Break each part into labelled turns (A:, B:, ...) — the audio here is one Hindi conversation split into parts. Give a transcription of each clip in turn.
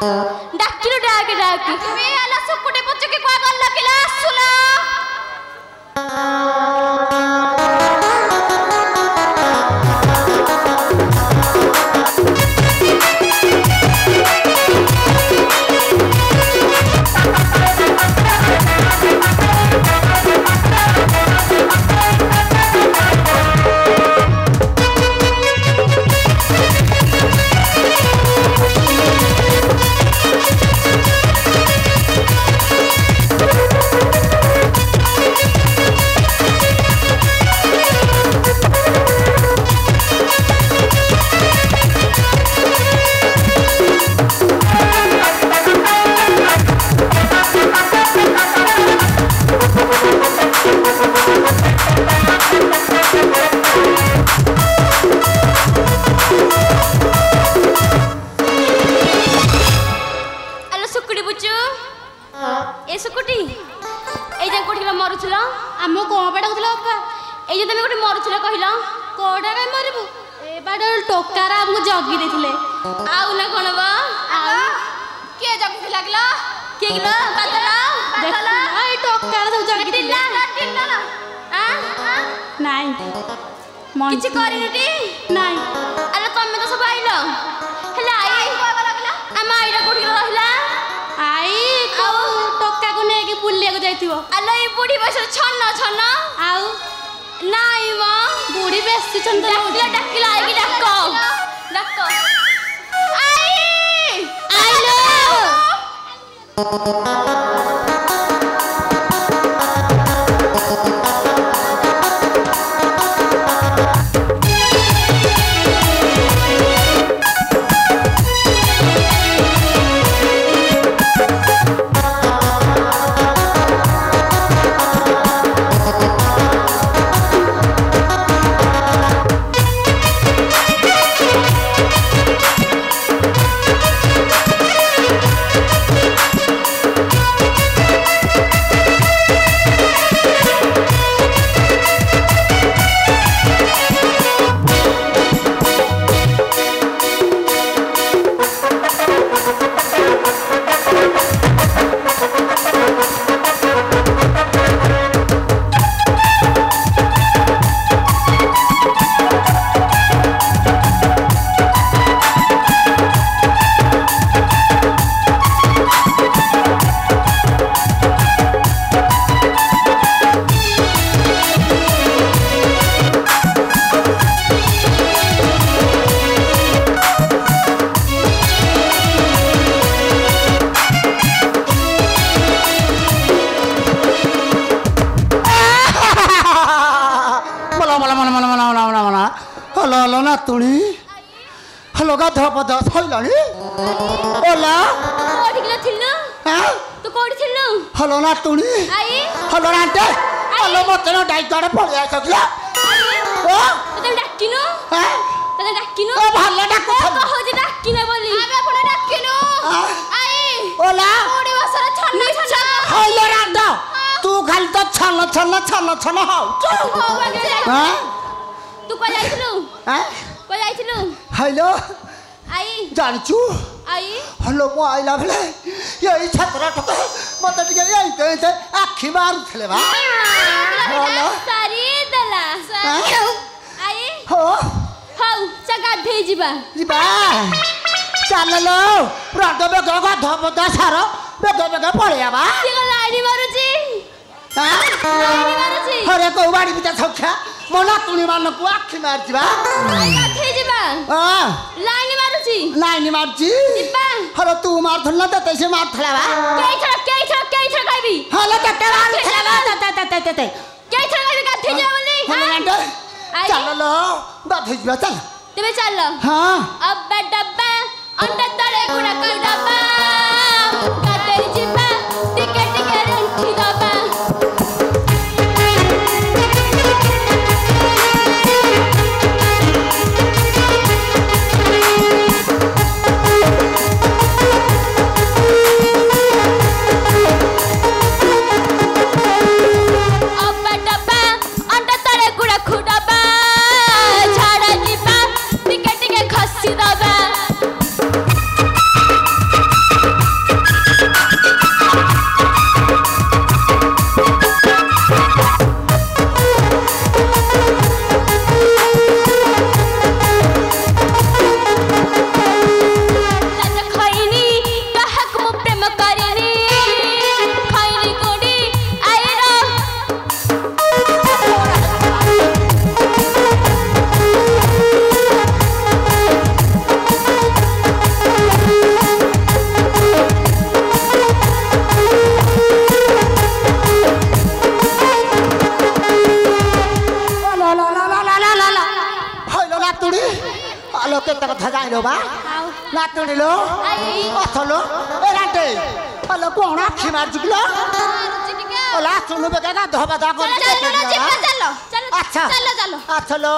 A: डाकिलो डाके डाके तुम्हें आला सुकुटे बच्चे के कोई गल्ला केला सुला किछि करिनिटी नाही अरे तमे तो सब आइलो हला आई हम आइरा कोठी रहला आई को टक्का को ने के बुल्ले को जाइतिबो अले ई बुढी बस छन छन आउ नाही म बुढी बेसी छन डाकिला आई की डाको डाको आई आइलो
B: हलो ना तुणी हलो गाधा पदा सैलानी ओला
A: कोठी किलो थिल्नु
B: हां
A: तू कोठी थिल्नु
B: हलो ना तुणी
A: आई
B: हलो रांटे हलो मते न डाइ तडे पळि आइ सकला ओ
A: तते डाकिनु
B: हां
A: तते डाकिनु
B: ओ भल्ला डाकु
A: कहो जे डाकिने बोली आबे आपण डाकिनु आई
B: ओला
A: कोडी बसरा छन्न छन्न
B: हलो रांडा तू खाली त छन्न हाउ हां
A: तू को जाइथिलु
B: हां
A: को जाइथिलु
B: हेलो
A: आई
B: जानचू
A: आई
B: हलो मो आइला भले यही छतरा ठक मते टिके यही कहते आखी मारुथले बा हेलो
A: सारी दला आई
B: हो
A: हौ चगा धे जिबा
B: जिबा चललो रात बे गाधा पदा सारो बे पळे आबा
A: के लाइनी मारुची
B: हां
A: लाइनी मारुची
B: अरे को बाड़ी बिता छक्का मोना तुनी मान को आखी मार जिबा
A: धे जिबा
B: हां
A: लाइनी मारुची
B: लाइनी मारची
A: जिबा
B: हलो तू मार थला त तैसे मार थला बा
A: के छड़ गाइबी
B: हलो तटे मार थला ते
A: के छड़ गाइबी का धे जा बोली
B: हां चललो गाधे जिबा चल
A: तेबे चल
B: हां
A: अब डब्बा अंडा तले गुड़ा कर डब्बा काटे जिबा टिकट के रंठी डब्बा
B: ବା ନାତୁଣିଲୋ ଅଥଲୋ ଏ ରାଣ୍ଟେ ହଲୋ କଣ ଆଖି ମାରୁଛୁ କିଲୋ ଓଲା ଶୁଣୁ ବେକା ଗାଧୁଆ ପାଧୁଆ କରିକି ଆଚ୍ଛା ଆଚ୍ଛଲୋ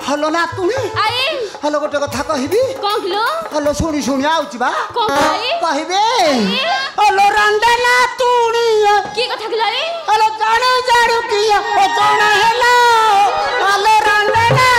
B: हलो ना तुनी आई हलो गोटे कथा कहबी
A: कोन किलो
B: हलो सुनी सुनी आउची बा
A: कोन भाई
B: कहबे हलो रंडे ना तुनी
A: की कथा किलाई
B: हलो जाणो जाणो की ओ जाणो हेलो हलो रंडे ना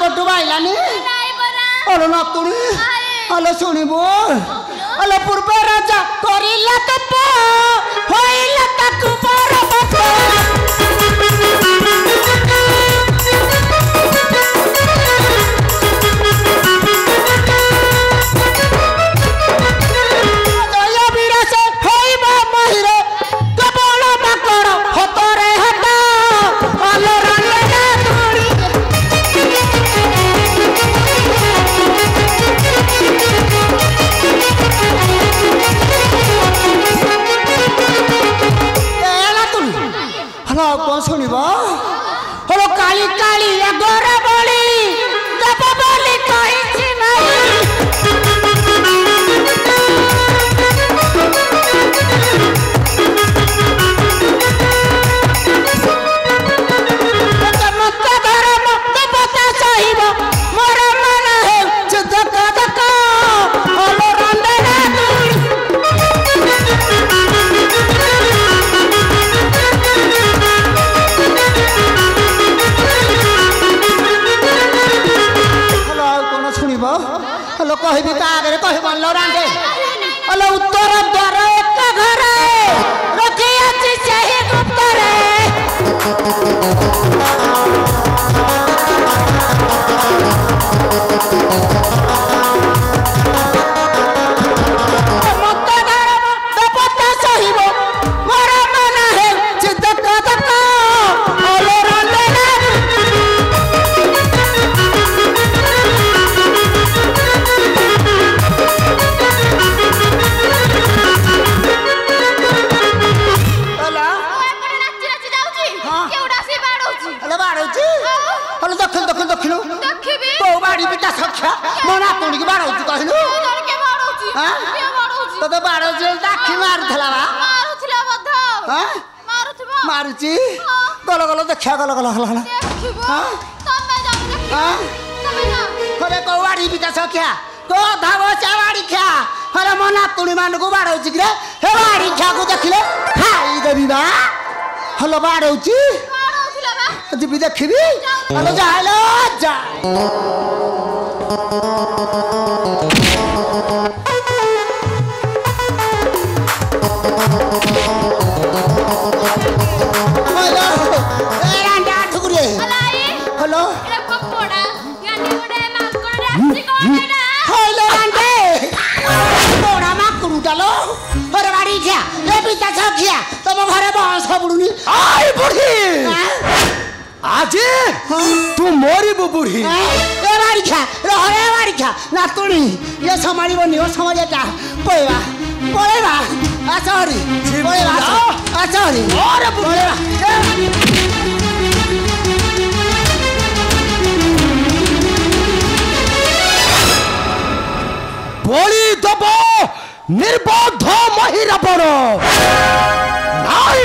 B: पटु बाइलानी अरे ना तुनी अले सुनिबो अले पूर्व राजा करिला तप होइला ताकु परबत दया बिरसे होइबा महिरे कबळ माकड़ हतरे हता अले राले ना तुनी सुनिब हलो काली काली गोर बड़ी दब बोली कही मत धर्म देवता सहिब मोर मन है जुद्ध कदक हलो रंदना हलो कहबी का आगे कहबन लो रांडे हलो उत्तर द्वार एक घरे रखी अछि सही गुप्त रे मत धर्म देवता सहिब मोर मन है जिद्द कदक हलो रांडे दक्षिण दक्षिण दक्षिण तो बाड़ी पिता सख्या मना तुणी की बाड़ होची कहलु
A: के मारूची
B: हां
A: के मारूची
B: तो बाड़ जे दाखी मारुथला बा
A: मारूथला बध
B: हां
A: मारूथबा
B: मारुची गलो गलो देखा गलो गलो हला
A: देखिबो
B: हां
A: तमे जाऊ
B: हां
A: तमे जा
B: करे को बाड़ी पिता सख्या तो धावो चावाड़ी ख्या हरे मना तुणी मान को बाड़ होची रे हे बाड़ी ख्या को देखले खाई देबी बा हलो बाड़ होची
A: मारूथला बा
B: जी देखिबी हलो जाइलो जा हेलो ए रांडा ठुकुरे हेलो
A: एला पकोड़ा गानी उडे माकड़ रास्ती कोडेडा
B: हेलो रांडे पोड़ा माकड़ डालो अरे बाड़ी क्या ए पिता सखिया तुम घरे बुढ़ी
C: आई बुढ़ी आज तू मोरी बुढ़ी
B: ए बाड़ी खा रे बाड़ी खा ना तुड़ी ये समारी बनी हो समारी जा पळेवा आचारी पळेवा आचारी
C: और
B: पळेवा
C: বলি দেব নির্বদ্ধ মহিরাবণ নাই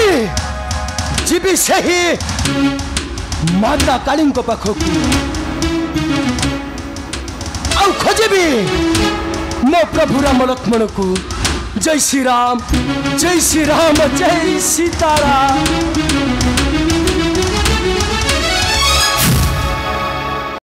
C: ଯିବି ସେହି ମାତା କାଳୀଙ୍କ ପାଖକୁ ଆଉ ଖୋଜିବି ମୋ ପ୍ରଭୁ ରାମ ଲକ୍ଷ୍ମଣକୁ ଜୟ ଶ୍ରୀରାମ ଜୟ ସୀତାରାମ।